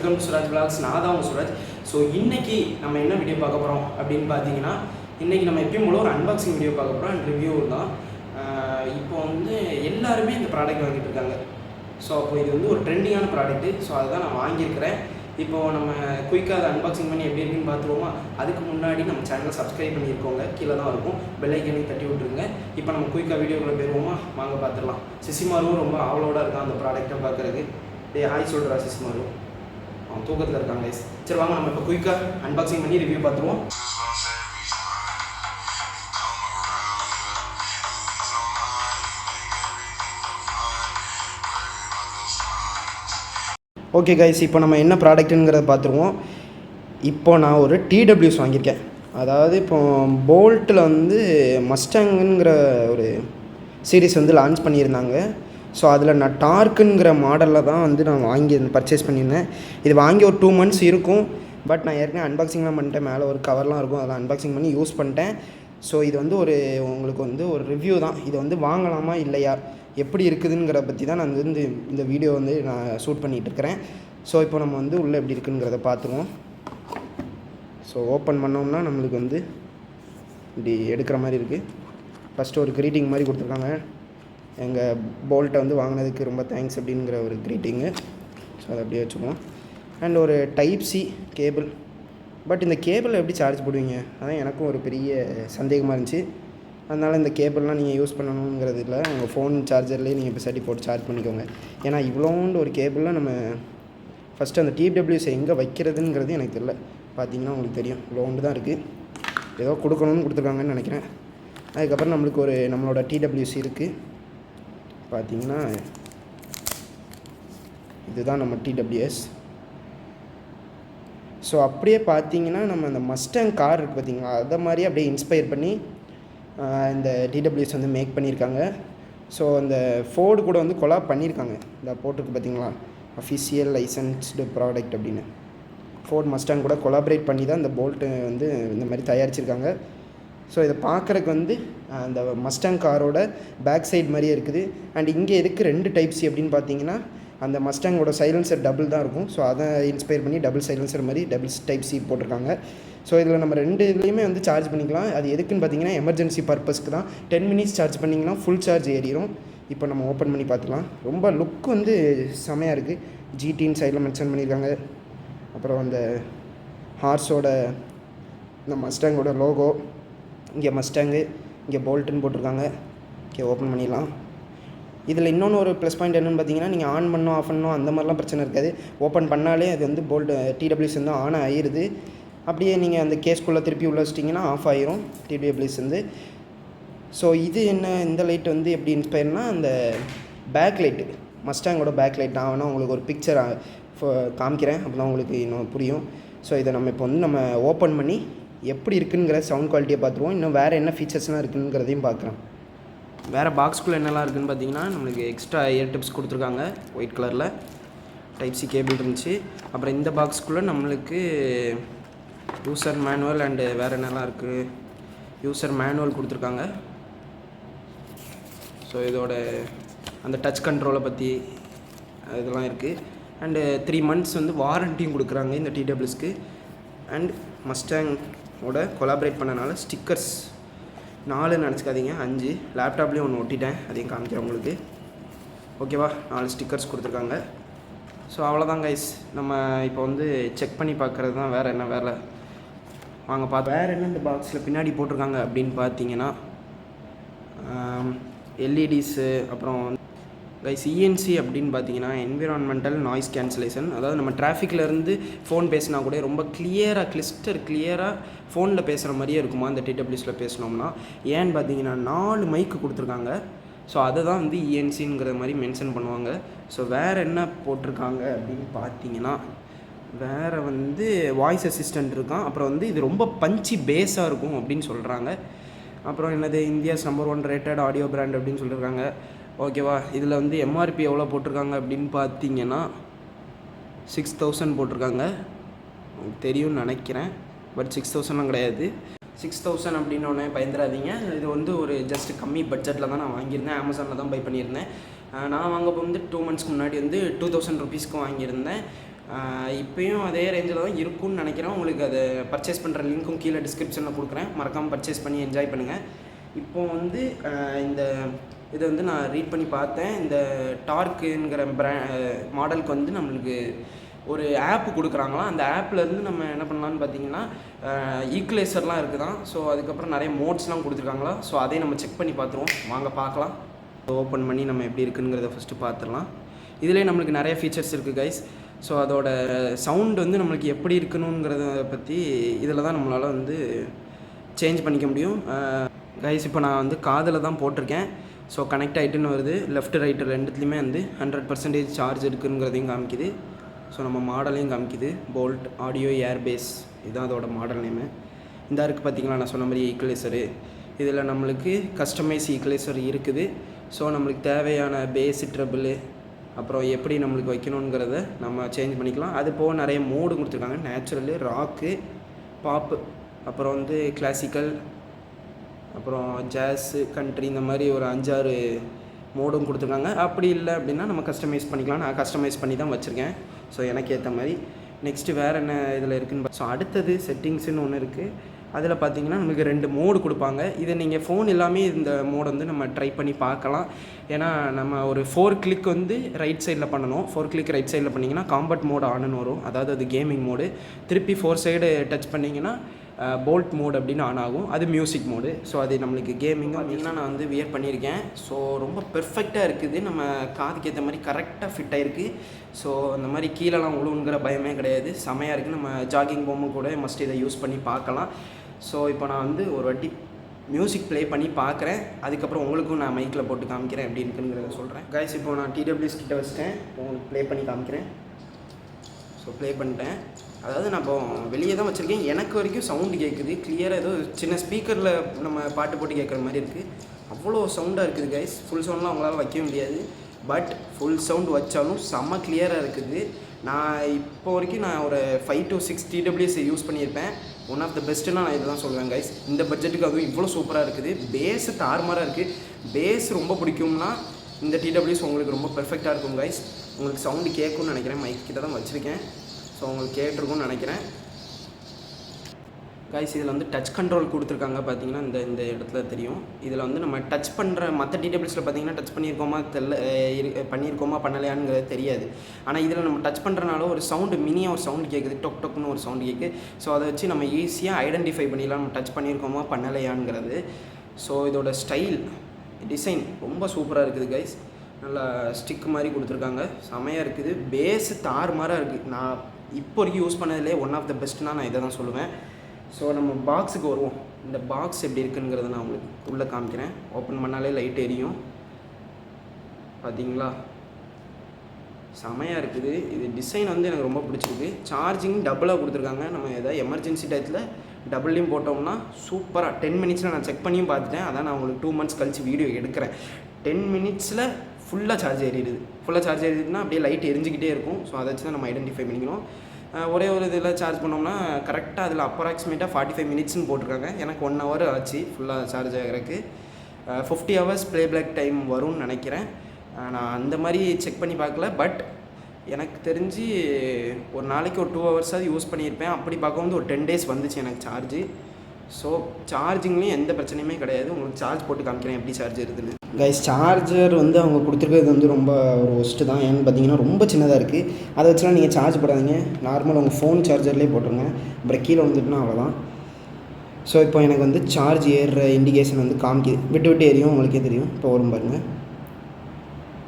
Welcome to Suraj vlogs. நான் தான் உங்கள் சுராஜ். ஸோ இன்றைக்கி நம்ம என்ன வீடியோ பார்க்க போகிறோம் அப்படின்னு பார்த்தீங்கன்னா, இன்றைக்கி நம்ம எப்பயும் போல ஒரு அன்பாக்சிங் வீடியோ பார்க்க போகிறோம் அண்ட் ரிவ்யூ தான். இப்போ வந்து எல்லாருமே இந்த ப்ராடக்ட் வாங்கிட்டு இருக்காங்க. ஸோ அப்போ இது வந்து ஒரு ட்ரெண்டிங்கான ப்ராடக்ட்டு. ஸோ அதுதான் நான் வாங்கியிருக்கிறேன். இப்போது நம்ம குயிக்காக அதை அன்பாக்சிங் பண்ணி எப்படி இருக்குன்னு பார்த்துருவோமா? அதுக்கு முன்னாடி நம்ம சேனலை சப்ஸ்கிரைப் பண்ணியிருக்கோங்க, கீழே தான் இருக்கும், பெல் ஐக்கனையும் தட்டி விட்டுருங்க. இப்போ நம்ம குயிக்காக வீடியோக்குள்ளே போயிடுவோமா? வாங்க பார்த்துடலாம். சிசிமாரும் ரொம்ப ஆவலோட இருக்கான் அந்த ப்ராடக்ட்டை பார்க்குறதுக்கு. ஹாய் சொல்கிறா சிசிமாரு, அவன் தூக்கத்தில் இருக்காங்க. சரி வாங்க நம்ம இப்போ குயிக்காக அன்பாக்சிங் பண்ணி ரிவ்யூ பார்த்துருவோம். ஓகே கைஸ், இப்போ நம்ம என்ன ப்ராடக்ட்டுங்கிறத பார்த்துருவோம். இப்போ நான் ஒரு டிடபிள்யூஸ் வாங்கியிருக்கேன். அதாவது இப்போ போல்ட்டில் வந்து மஸ்டாங்குங்கிற ஒரு சீரீஸ் வந்து லான்ச் பண்ணியிருந்தாங்க. ஸோ அதில் நான் டார்க்குங்கிற மாடலில் தான் வந்து நான் பர்ச்சேஸ் பண்ணியிருந்தேன். இது வாங்கி ஒரு 2 months இருக்கும். பட் நான் ஏற்கனவே அன்பாக்சிங்லாம் பண்ணிட்டேன். மேலே ஒரு கவர்லாம் இருக்கும், அதெல்லாம் அன்பாக்சிங் பண்ணி யூஸ் பண்ணிட்டேன். ஸோ இது வந்து உங்களுக்கு வந்து ஒரு ரிவ்யூ தான். இது வந்து வாங்கலாமா இல்லையா, எப்படி இருக்குதுங்கிற பற்றி தான் நான் வந்து இந்த வீடியோ வந்து நான் ஷூட் பண்ணிகிட்ருக்கிறேன். ஸோ இப்போ நம்ம வந்து உள்ளே எப்படி இருக்குங்கிறத பார்த்துருவோம். ஸோ ஓப்பன் பண்ணோம்னா நம்மளுக்கு வந்து இப்படி எடுக்கிற மாதிரி இருக்குது. ஃபஸ்ட்டு ஒரு க்ரீட்டிங் மாதிரி கொடுத்துருக்காங்க. எங்கள் போல்ட்டை வந்து வாங்கினதுக்கு ரொம்ப தேங்க்ஸ் அப்படிங்கிற ஒரு க்ரீட்டிங்கு. ஸோ அதை அப்படியே வச்சுக்குவோம். அண்ட் ஒரு டைப் சி கேபிள். பட் இந்த கேபிள் எப்படி சார்ஜ் போடுவீங்க, அதான் எனக்கும் ஒரு பெரிய சந்தேகமாக இருந்துச்சு. அதனால் இந்த கேபிள்லாம் நீங்கள் யூஸ் பண்ணணுங்கிறது இல்லை, உங்கள் ஃபோன் சார்ஜர்லேயே நீங்கள் பெசாட்டி போட்டு சார்ஜ் பண்ணிக்கோங்க. ஏன்னா இவ்வளோண்டு ஒரு கேபிளில் நம்ம ஃபஸ்ட்டு அந்த டிடபிள்யூஸ் எங்கே வைக்கிறதுங்கிறது எனக்கு தெரியல. பார்த்தீங்கன்னா உங்களுக்கு தெரியும், இவ்வளோண்டு தான் இருக்குது. ஏதோ கொடுக்கணும்னு கொடுத்துருக்காங்கன்னு நினைக்கிறேன். அதுக்கப்புறம் நம்மளுக்கு நம்மளோட டிடபிள்யூசி இருக்குது. பார்த்தீங்கன்னா இதுதான் நம்ம டிடபிள்யூஎஸ். ஸோ அப்படியே பார்த்தீங்கன்னா நம்ம அந்த மஸ்டாங் கார் இருக்குது பார்த்தீங்களா, அதை மாதிரி அப்படியே இன்ஸ்பயர் பண்ணி இந்த டிடபிள்யூஎஸ் வந்து மேக் பண்ணியிருக்காங்க. ஸோ அந்த ஃபோர்டு கூட வந்து கொலாப் பண்ணியிருக்காங்க. இந்த போட்டிருக்கு பார்த்தீங்களா, அஃபிஷியல் லைசன்ஸ்டு ப்ராடக்ட் அப்படின்னு. ஃபோர்ட் மஸ்டாங் கூட கொலாபரேட் பண்ணி தான் இந்த போல்ட்டு வந்து இந்த மாதிரி தயாரிச்சிருக்காங்க. ஸோ இதை பார்க்குறக்கு வந்து அந்த மஸ்டாங் காரோட பேக் சைடு மாதிரியே இருக்குது. அண்ட் இங்கே எதுக்கு 2 டைப் சி அப்படின்னு பார்த்தீங்கன்னா, அந்த மஸ்டாங்கோட சைலன்சர் டபுள் தான் இருக்கும். ஸோ அதை இன்ஸ்பயர் பண்ணி டபுள் சைலன்சர் மாதிரி டபுள் டைப் சி போட்டிருக்காங்க. ஸோ இதில் நம்ம 2 இதுலேயுமே வந்து சார்ஜ் பண்ணிக்கலாம். அது எதுக்குன்னு பார்த்தீங்கன்னா எமர்ஜென்சி பர்பஸ்க்கு தான். 10 minutes சார்ஜ் பண்ணிங்கன்னா ஃபுல் சார்ஜ் ஏறிடும். இப்போ நம்ம ஓப்பன் பண்ணி பார்த்துக்கலாம். ரொம்ப லுக் வந்து செமையாக இருக்குது. ஜிடின்னு சைடில் மென்ஷன் பண்ணியிருக்காங்க. அப்புறம் அந்த ஹார்ஸோட இந்த மஸ்டாங்கோட லோகோ, இங்கே மஸ்டாங்கு, இங்கே போல்ட்டுன்னு போட்டிருக்காங்க. ஓகே, ஓப்பன் பண்ணிடலாம். இதில் இன்னொன்று ஒரு ப்ளஸ் பாயிண்ட் என்னென்னு பார்த்தீங்கன்னா, நீங்கள் ஆன் பண்ணணும் ஆஃப் பண்ணணும் அந்த மாதிரிலாம் பிரச்சனை இருக்காது. ஓப்பன் பண்ணாலே அது வந்து போல்ட் டிடபிள்யூஎஸ் வந்து ஆன் ஆகிடுது. அப்படியே நீங்கள் அந்த கேஸ்குள்ளே திருப்பி உள்ள வச்சிட்டிங்கன்னா ஆஃப் ஆகிரும் டிடபிள்யூஎஸ் வந்து. ஸோ இது என்ன, இந்த லைட் வந்து எப்படி இன்ஸ்பயர்னால், அந்த பேக் லைட்டு, மஸ்டாங்கோட பேக் லைட். நான் வேணால் உங்களுக்கு ஒரு பிக்சர் காமிக்கிறேன், அப்போ தான் உங்களுக்கு இன்னும் புரியும். ஸோ இதை நம்ம இப்போ வந்து நம்ம ஓப்பன் பண்ணி எப்படி இருக்குங்கிற சவுண்ட் குவாலிட்டியை பார்த்துருவோம். இன்னும் வேறு என்ன ஃபீச்சர்ஸ்லாம் இருக்குங்கிறதையும் பார்க்குறோம். வேறு பாக்ஸ்குள்ளே என்னெல்லாம் இருக்குதுன்னு பார்த்தீங்கன்னா, நம்மளுக்கு எக்ஸ்ட்ரா இயர் டிப்ஸ் கொடுத்துருக்காங்க ஒயிட் கலரில். டைப் சி கேபிள் இருந்துச்சு. அப்புறம் இந்த பாக்ஸ்குள்ளே நம்மளுக்கு யூசர் மேனுவல் அண்டு வேறு என்னெல்லாம் இருக்குது, யூசர் மேனுவல் கொடுத்துருக்காங்க. ஸோ இதோட அந்த டச் கண்ட்ரோலை பற்றி இதெல்லாம் இருக்குது. அண்டு 3 months வந்து வாரண்டியும் கொடுக்குறாங்க இந்த டிடபிள்யூஸ்க்கு. அண்ட் மஸ்டாங்கோட கொலாபரேட் பண்ணனால ஸ்டிக்கர்ஸ் 4 நினச்சிக்காதீங்க, 5. லேப்டாப்லேயும் ஒன்று ஒட்டிட்டேன், அதையும் காமிக்கிறேன் உங்களுக்கு. ஓகேவா, 4 ஸ்டிக்கர்ஸ் கொடுத்துருக்காங்க. ஸோ அவ்வளோதான் கைஸ். நம்ம இப்போ வந்து செக் பண்ணி பார்க்குறது தான், வேறு என்ன வேலை. வாங்க பார்த்து வேறு என்ன இந்த பாக்ஸில் பின்னாடி போட்டிருக்காங்க அப்படின்னு பார்த்தீங்கன்னா, எல்இடிஸு. அப்புறம் கைஸ் இஎன்சி அப்படின்னு பார்த்தீங்கன்னா என்விரான்மெண்டல் நாய்ஸ் கேன்சலேஷன். அதாவது நம்ம டிராஃபிக்லேருந்து ஃபோன் பேசினா கூட ரொம்ப கிளியராக ஃபோனில் பேசுகிற மாதிரியே இருக்குமா இந்த டிடபிள்யூஸில் பேசினோம்னா. ஏன்னு பார்த்தீங்கன்னா 4 மைக்கு கொடுத்துருக்காங்க. ஸோ அதை தான் வந்து இஎன்சிங்கிற மாதிரி மென்ஷன் பண்ணுவாங்க. ஸோ வேறு என்ன போட்டிருக்காங்க அப்படின்னு பார்த்தீங்கன்னா, வேறு வந்து வாய்ஸ் அசிஸ்டண்ட் இருக்கான். அப்புறம் வந்து இது ரொம்ப பஞ்சி பேஸாக இருக்கும் அப்படின்னு சொல்கிறாங்க. அப்புறம் என்னது, India's number 1 rated audio brand அப்படின்னு சொல்லியிருக்காங்க. ஓகேவா, இதில் வந்து எம்ஆர்பி எவ்வளோ போட்டிருக்காங்க அப்படின்னு பார்த்தீங்கன்னா 6000 போட்டிருக்காங்க. தெரியும்னு நினைக்கிறேன். பட் 6000 கிடையாது. 6000 அப்படின்னோடனே பயந்துடாதீங்க. இது வந்து ஒரு ஜஸ்ட் கம்மி பட்ஜெட்டில் தான் நான் வாங்கியிருந்தேன். அமேசானில் தான் பை பண்ணியிருந்தேன். நான் வாங்கப்போ வந்து 2 months முன்னாடி வந்து 2000 rupeesக்கு வாங்கியிருந்தேன். இப்போயும் அதே ரேஞ்சில் தான் இருக்கும்னு நினைக்கிறேன். உங்களுக்கு அதை பர்ச்சேஸ் பண்ணுற லிங்க்கும் கீழே டிஸ்கிரிப்ஷனில் கொடுக்குறேன், மறக்காமல் பர்ச்சேஸ் பண்ணி என்ஜாய் பண்ணுங்கள். இப்போ வந்து இந்த இதை வந்து நான் ரீட் பண்ணி பார்த்தேன். இந்த டார்க்குங்கிற மாடலுக்கு வந்து நம்மளுக்கு ஒரு ஆப் கொடுக்குறாங்களாம். அந்த ஆப்லேருந்து நம்ம என்ன பண்ணலான்னு பார்த்தீங்கன்னா ஈக்குவலைசர்லாம் இருக்குதான். ஸோ அதுக்கப்புறம் நிறைய மோட்ஸ்லாம் கொடுத்துருக்காங்களா. ஸோ அதையும் நம்ம செக் பண்ணி பார்த்துருவோம், வாங்க பார்க்கலாம். ஓப்பன் பண்ணி நம்ம எப்படி இருக்குங்கிறத ஃபஸ்ட்டு பார்த்துடலாம். இதிலே நம்மளுக்கு நிறைய ஃபீச்சர்ஸ் இருக்குது கைஸ். ஸோ அதோட சவுண்ட் வந்து நம்மளுக்கு எப்படி இருக்கணுங்கிறத பற்றி இதில் தான் நம்மளால் வந்து சேஞ்ச் பண்ணிக்க முடியும் கைஸ். இப்போ நான் வந்து காதில் தான் போட்டிருக்கேன். ஸோ கனெக்ட் ஆகிட்டுன்னு வருது. லெஃப்ட் ரைட்டு ரெண்டுத்துலேயுமே வந்து 100% சார்ஜ் இருக்குங்கிறதையும் காமிக்குது. ஸோ நம்ம மாடலையும் காமிக்குது. போல்ட் ஆடியோ ஏர்பேஸ், இதுதான் அதோட மாடல் நேமு. இந்த இருக்குது பார்த்திங்களா, நான் சொன்ன மாதிரி ஈக்குவலைசரு. இதில் நம்மளுக்கு கஸ்டமைஸ் ஈக்குவலைசர் இருக்குது. ஸோ நம்மளுக்கு தேவையான பேஸ் ட்ரபிள் அப்புறம் எப்படி நம்மளுக்கு வைக்கணுங்கிறத நம்ம சேஞ்ச் பண்ணிக்கலாம். அது போக நிறைய மோடு கொடுத்துருக்காங்க. நேச்சுரலு, ராக்கு, பாப்பு, அப்புறம் வந்து கிளாசிக்கல், அப்புறம் ஜாஸு, கண்ட்ரி, இந்த மாதிரி ஒரு 5-6 மோடும் கொடுத்துருக்காங்க. அப்படி இல்லை அப்படின்னா நம்ம கஸ்டமைஸ் பண்ணிக்கலாம். நான் கஸ்டமைஸ் பண்ணி தான் வச்சுருக்கேன், ஸோ எனக்கு ஏற்ற மாதிரி. நெக்ஸ்ட்டு வேறு என்ன இதில் இருக்குதுன்னு ஸோ அடுத்தது செட்டிங்ஸுன்னு ஒன்று இருக்குது. அதில் பார்த்தீங்கன்னா நமக்கு 2 மோடு கொடுப்பாங்க. இதை நீங்கள் ஃபோன் எல்லாமே இந்த மோடு வந்து நம்ம ட்ரை பண்ணி பார்க்கலாம். ஏன்னா நம்ம ஒரு 4 கிளிக் வந்து ரைட் சைடில் பண்ணணும். 4 கிளிக் ரைட் சைடில் பண்ணிங்கன்னா காம்பேட் மோடு ஆனுன்னு வரும், அதாவது அது கேமிங் மோடு. திருப்பி 4 சைடு டச் பண்ணிங்கன்னா போல்ட் மோட் அப்படின்னு ஆன் ஆகும், அது மியூசிக் மோடு. ஸோ அது நம்மளுக்கு கேமிங்காக பார்த்தீங்கன்னா நான் வந்து வியர் பண்ணியிருக்கேன். ஸோ ரொம்ப பெர்ஃபெக்டாக இருக்குது, நம்ம காதுக்கு ஏற்ற மாதிரி கரெக்டாக ஃபிட் ஆகிருக்கு. ஸோ அந்த மாதிரி கீழெல்லாம் உழுவுங்கிற பயமே கிடையாது, செமையாக இருக்குது. நம்ம ஜாகிங் போகும்போது கூட மஸ்ட் இதை யூஸ் பண்ணி பார்க்கலாம். ஸோ இப்போ நான் வந்து ஒரு வாட்டி மியூசிக் ப்ளே பண்ணி பார்க்குறேன், அதுக்கப்புறம் உங்களுக்கும் நான் மைக்கில் போட்டு காமிக்கிறேன் எப்படி இருக்குங்கிறத சொல்கிறேன். கைஸ் இப்போ நான் TWS கிட்ட வச்சிட்டேன், இப்போ ப்ளே பண்ணி காமிக்கிறேன். ஸோ ப்ளே பண்ணிட்டேன். அதாவது நான் இப்போ வெளியே தான் வச்சுருக்கேன், எனக்கு வரைக்கும் சவுண்டு கேட்குது கிளியராக. ஏதோ சின்ன ஸ்பீக்கரில் நம்ம பாட்டு போட்டு கேட்குற மாதிரி இருக்குது, அவ்வளோ சவுண்டாக இருக்குது கைஸ். ஃபுல் சவுண்ட்லாம் அவங்களால வைக்க முடியாது, பட் ஃபுல் சவுண்டு வச்சாலும் செம்ம கிளியராக இருக்குது. நான் இப்போ வரைக்கும் நான் ஒரு 5 to 6 TWS யூஸ் பண்ணியிருப்பேன். ஒன் ஆஃப் த பெஸ்ட்டுன்னா நான் இதை தான் சொல்லுவேன் கைஸ். இந்த பட்ஜெட்டுக்கு அதுவும் இவ்வளோ சூப்பராக இருக்குது. பேஸு தாறுமாறாக இருக்குது. பேஸ் ரொம்ப பிடிக்கும்னா இந்த TWS உங்களுக்கு ரொம்ப பெர்ஃபெக்டாக இருக்கும் கைஸ். உங்களுக்கு சவுண்டு கேட்கும்னு நினைக்கிறேன், மைக் கிட்ட தான் வச்சுருக்கேன். ஸோ உங்களுக்கு கேட்டிருக்கும்னு நினைக்கிறேன் கைஸ். இதில் வந்து டச் கண்ட்ரோல் கொடுத்துருக்காங்க பார்த்தீங்கன்னா, இந்த இடத்துல தெரியும். இதில் வந்து நம்ம டச் பண்ணுற மற்ற TWSல பார்த்தீங்கன்னா டச் பண்ணியிருக்கோமா பண்ணியிருக்கோமா பண்ணலையானுங்கிறது தெரியாது. ஆனால் இதில் நம்ம டச் பண்ணுறனால ஒரு சவுண்டு, மினியாக ஒரு சவுண்டு கேட்குது, டொக் டொக்னு ஒரு சவுண்டு கேட்குது. ஸோ அதை வச்சு நம்ம ஈஸியாக ஐடென்டிஃபை பண்ணிடலாம் நம்ம டச் பண்ணியிருக்கோமா பண்ணலையாங்கிறது. ஸோ இதோட ஸ்டைல் டிசைன் ரொம்ப சூப்பராக இருக்குது கைஸ். நல்லா ஸ்டிக் மாதிரி கொடுத்துருக்காங்க, செமையாக இருக்குது. பேஸு தாறுமாறாக இருக்குது. நான் இப்போ வரைக்கும் யூஸ் பண்ணதிலே ஒன் ஆஃப் த பெஸ்ட்னா நான் இதை தான் சொல்லுவேன். ஸோ நம்ம பாக்ஸுக்கு வருவோம். இந்த பாக்ஸ் எப்படி இருக்குங்கிறத நான் உங்களுக்கு உள்ளே காமிக்கிறேன். ஓப்பன் பண்ணாலே லைட் எரியும் பார்த்தீங்களா, செமையாக இருக்குது. இது டிசைன் வந்து எனக்கு ரொம்ப பிடிச்சிருக்கு. சார்ஜிங் டபுளாக கொடுத்துருக்காங்க. நம்ம எதாவது எமர்ஜென்சி டயத்தில் டபுள்லையும் போட்டோம்னா சூப்பராக 10 மினிட்ஸில் நான் செக் பண்ணியும் பார்த்துட்டேன். அதான் நான் உங்களுக்கு 2 months கழிச்சு வீடியோ எடுக்கிறேன். 10 மினிட்ஸில் ஃபுல்லாக சார்ஜ் ஏறிடுது. ஃபுல்லாக சார்ஜ் ஏறிடுதுன்னா அப்படியே லைட் எரிஞ்சிக்கிட்டே இருக்கும். ஸோ அதை வச்சு தான் நம்ம ஐடென்டிஃபை பண்ணிக்கணும். ஒரே ஒரு இதில் சார்ஜ் பண்ணோம்னா கரெக்டாக அதில் அப்ராக்சிமேட்டாக 45 மினிட்ஸ்னு போட்டிருக்காங்க. எனக்கு 1 hour ஆச்சு ஃபுல்லாக சார்ஜ் ஆகிறதுக்கு. 50 hours ப்ளேபேக் டைம் வரும்னு நினைக்கிறேன். நான் அந்த மாதிரி செக் பண்ணி பார்க்கல, பட் எனக்கு தெரிஞ்சு ஒரு நாளைக்கு ஒரு 2 hours யூஸ் பண்ணியிருப்பேன். அப்படி பார்க்கும்போது ஒரு 10 days வந்துச்சு எனக்கு சார்ஜு. ஸோ சார்ஜிங்லேயும் எந்த பிரச்சனையுமே கிடையாது. உங்களுக்கு சார்ஜ் போட்டு காமிக்கிறேன் எப்படி சார்ஜ் இருக்குதுன்னு. கைஸ் சார்ஜர் வந்து அவங்க கொடுத்துருக்கிறது வந்து ரொம்ப ஒரு ஒஸ்ட்டு தான். ஏன்னு பார்த்தீங்கன்னா ரொம்ப சின்னதாக இருக்குது. அதை வச்சுலாம் நீங்கள் சார்ஜ் போடாதீங்க. நார்மல் உங்கள் ஃபோன் சார்ஜர்லேயே போட்டுருங்க, அப்புறம் கீழே வந்துட்டுனா அவ்வளோதான். ஸோ இப்போ எனக்கு வந்து சார்ஜ் ஏறுற இண்டிகேஷன் வந்து காமிக்குது. விட்டு விட்டு ஏரியும், உங்களுக்கே தெரியும். இப்போ வரும் பாருங்கள்,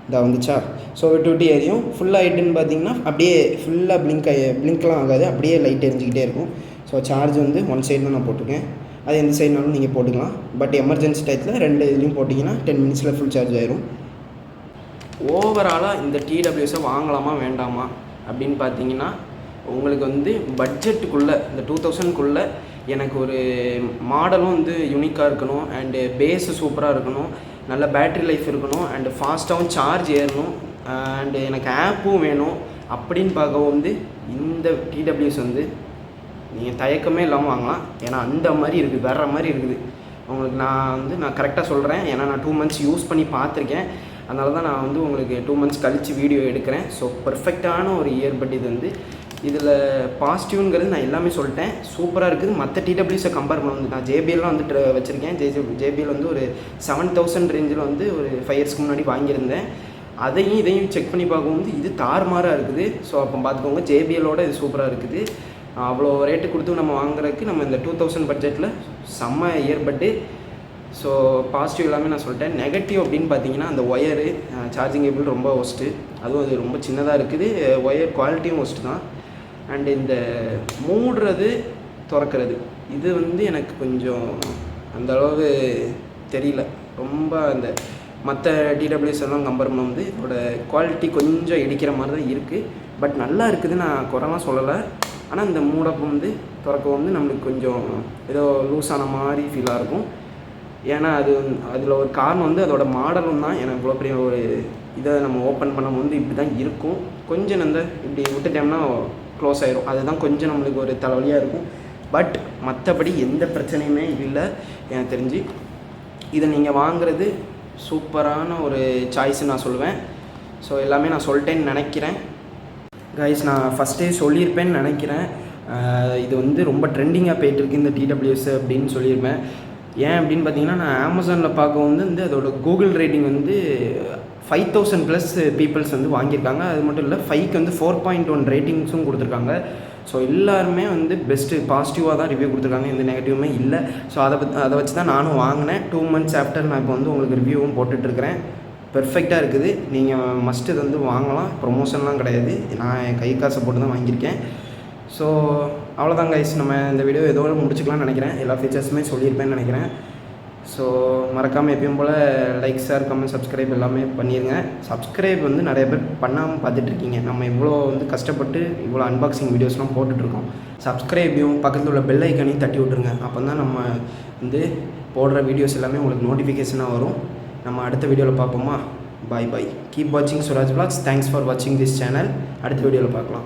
இதாக வந்துச்சா. ஸோ விட்டு விட்டு ஏரியும். ஃபுல்லாகிட்டுன்னு பார்த்தீங்கன்னா அப்படியே ஃபுல்லாக பிளிங்க்லாம் ஆகாது, அப்படியே லைட் எரிஞ்சிக்கிட்டே இருக்கும். ஸோ சார்ஜ் வந்து 1 சைடு தான் நான் போட்டிருக்கேன், அது எந்த சைடுனாலும் நீங்கள் போட்டுக்கலாம். பட் எமர்ஜென்சி டயத்தில் 2 இதுலேயும் போட்டிங்கன்னா 10 மினிட்ஸில் ஃபுல் சார்ஜ் ஆயிரும். ஓவராலாக இந்த TWSஐ வாங்கலாமா வேண்டாமா அப்படின்னு பார்த்தீங்கன்னா, உங்களுக்கு வந்து பட்ஜெட்டுக்குள்ளே இந்த 2000க்குள்ளே எனக்கு ஒரு மாடலும் வந்து யூனிக்காக இருக்கணும், அண்டு பேஸு சூப்பராக இருக்கணும், நல்ல பேட்ரி லைஃப் இருக்கணும், அண்டு ஃபாஸ்ட்டாகவும் சார்ஜ் ஏறணும், அண்டு எனக்கு ஆப்பும் வேணும் அப்படின்னு பார்க்கவும் வந்து இந்த TWS வந்து நீங்கள் தயக்கமே இல்லாமல் வாங்கலாம். ஏன்னா அந்த மாதிரி இருக்குது, வேறு மாதிரி இருக்குது உங்களுக்கு. நான் கரெக்டாக சொல்கிறேன், ஏன்னா நான் 2 months யூஸ் பண்ணி பார்த்துருக்கேன். அதனால தான் நான் வந்து உங்களுக்கு 2 months கழித்து வீடியோ எடுக்கிறேன். ஸோ பர்ஃபெக்டான ஒரு இயர்பட் இது வந்து. இதில் பாசிட்டிவ்ங்கிறது நான் எல்லாமே சொல்லிட்டேன். சூப்பராக இருக்குது. மற்ற டிடபிள்யூஸை கம்பேர் பண்ணும்போது நான் ஜேபிஎல்லாம் வந்து வச்சுருக்கேன். ஜேபிஎல் வந்து ஒரு 7000 ரேஞ்சில் வந்து ஒரு 5 yearsக்கு முன்னாடி வாங்கியிருந்தேன். அதையும் இதையும் செக் பண்ணி பார்க்கும்போது இது தாறுமாறாக இருக்குது. ஸோ அப்போ பார்த்துக்கோங்க, ஜேபிஎல்லோட இது சூப்பராக இருக்குது. அவ்வளோ ரேட்டு கொடுத்து நம்ம வாங்குறதுக்கு நம்ம இந்த 2000 பட்ஜெட்டில் செம்ம இயர்பட்டு. ஸோ பாசிட்டிவ் எல்லாமே நான் சொல்லிட்டேன். நெகட்டிவ் அப்படின்னு பார்த்தீங்கன்னா அந்த ஒயரு, சார்ஜிங் கேபிள் ரொம்ப ஒஸ்ட்டு. அதுவும் அது ரொம்ப சின்னதாக இருக்குது. ஒயர் குவாலிட்டியும் ஒஸ்ட்டு தான். அண்டு இந்த மூடுறது திறக்கிறது இது வந்து எனக்கு கொஞ்சம் அந்தளவு தெரியல. ரொம்ப அந்த மற்ற டிடபிள்யூஎஸ் எல்லாம் கம்பேர் பண்ணும்போது இதோட குவாலிட்டி கொஞ்சம் இடிக்கிற மாதிரி தான் இருக்குது. பட் நல்லா இருக்குது, நான் குறைலாம் சொல்லலை. ஆனால் இந்த மூடப்போ வந்து திறக்க வந்து நம்மளுக்கு கொஞ்சம் ஏதோ லூஸான மாதிரி ஃபீலாக இருக்கும். ஏன்னா அதில் ஒரு காரணம் வந்து அதோட மாடலும் தான். எனக்கு இவ்வளோ பெரிய ஒரு இதை நம்ம ஓப்பன் பண்ணும்போது இப்படி தான் இருக்கும். கொஞ்சம் அந்த இப்படி விட்டுட்டோம்னா க்ளோஸ் ஆயிரும். அதுதான் கொஞ்சம் நம்மளுக்கு ஒரு தலைவலியாக இருக்கும். பட் மற்றபடி எந்த பிரச்சனையுமே இல்லை எனக்கு தெரிஞ்சு. இதை நீங்கள் வாங்குறது சூப்பரான ஒரு சாய்ஸ்ன்னு நான் சொல்லுவேன். ஸோ எல்லாமே நான் சொல்லிட்டேன்னு நினைக்கிறேன். கைஸ், நான் ஃபஸ்ட்டே சொல்லியிருப்பேன்னு நினைக்கிறேன். இது வந்து ரொம்ப ட்ரெண்டிங்காக போயிட்டுருக்கு இந்த டிடபிள்யூஎஸ் அப்படின்னு சொல்லியிருப்பேன். ஏன் அப்படின்னு பார்த்தீங்கன்னா, நான் அமேசானில் பார்க்க வந்து அதோட கூகுள் ரேட்டிங் வந்து 5000+ பீப்புள்ஸ் வந்து வாங்கியிருக்காங்க. அது மட்டும் இல்லை, 5க்கு வந்து 4.1 ரேட்டிங்ஸும் கொடுத்துருக்காங்க. ஸோ எல்லாருமே வந்து பெஸ்ட்டு பாசிட்டிவாக தான் ரிவ்யூ கொடுத்துருக்காங்க. எந்த நெகட்டிவுமே இல்லை. ஸோ அதை வச்சு தான் நானும் வாங்கினேன். 2 months ஆஃப்டர் நான் இப்போ வந்து உங்களுக்கு ரிவ்யூவும் போட்டுட்ருக்கிறேன். பெர்ஃபெக்டாக இருக்குது. நீங்கள் மஸ்ட் இது வந்து வாங்கலாம். ப்ரொமோஷன்லாம் கிடையாது. நான் என் கை காசை போட்டு தான் வாங்கியிருக்கேன். ஸோ அவ்வளோதான் கைஸ், நம்ம இந்த வீடியோ ஏதோ முடிச்சுக்கலாம்னு நினைக்கிறேன். எல்லா ஃபீச்சர்ஸுமே சொல்லியிருப்பேன்னு நினைக்கிறேன். ஸோ மறக்காமல் எப்பயும் bowl like, share, comment, subscribe எல்லாமே பண்ணிடுங்க. சப்ஸ்கிரைப் வந்து நிறைய பேர் பண்ணாமல் பார்த்துட்ருக்கீங்க. நம்ம இவ்வளோ வந்து கஷ்டப்பட்டு இவ்வளோ அன்பாக்சிங் வீடியோஸ்லாம் போட்டுட்ருக்கோம். சப்ஸ்கிரைபையும் பக்கத்தில் உள்ள பெல் ஐக்கனையும் தட்டி விட்ருங்க. அப்போ தான் நம்ம வந்து போடுற வீடியோஸ் எல்லாமே உங்களுக்கு நோட்டிஃபிகேஷனாக வரும். நம்ம அடுத்த வீடியோவில் பார்ப்போமா? பாய் பாய். கீப் வாட்சிங் சுராஜ் vlogs. தேங்க்ஸ் ஃபார் வாட்சிங் திஸ் சேனல். அடுத்த வீடியோவில் பார்க்கலாம்.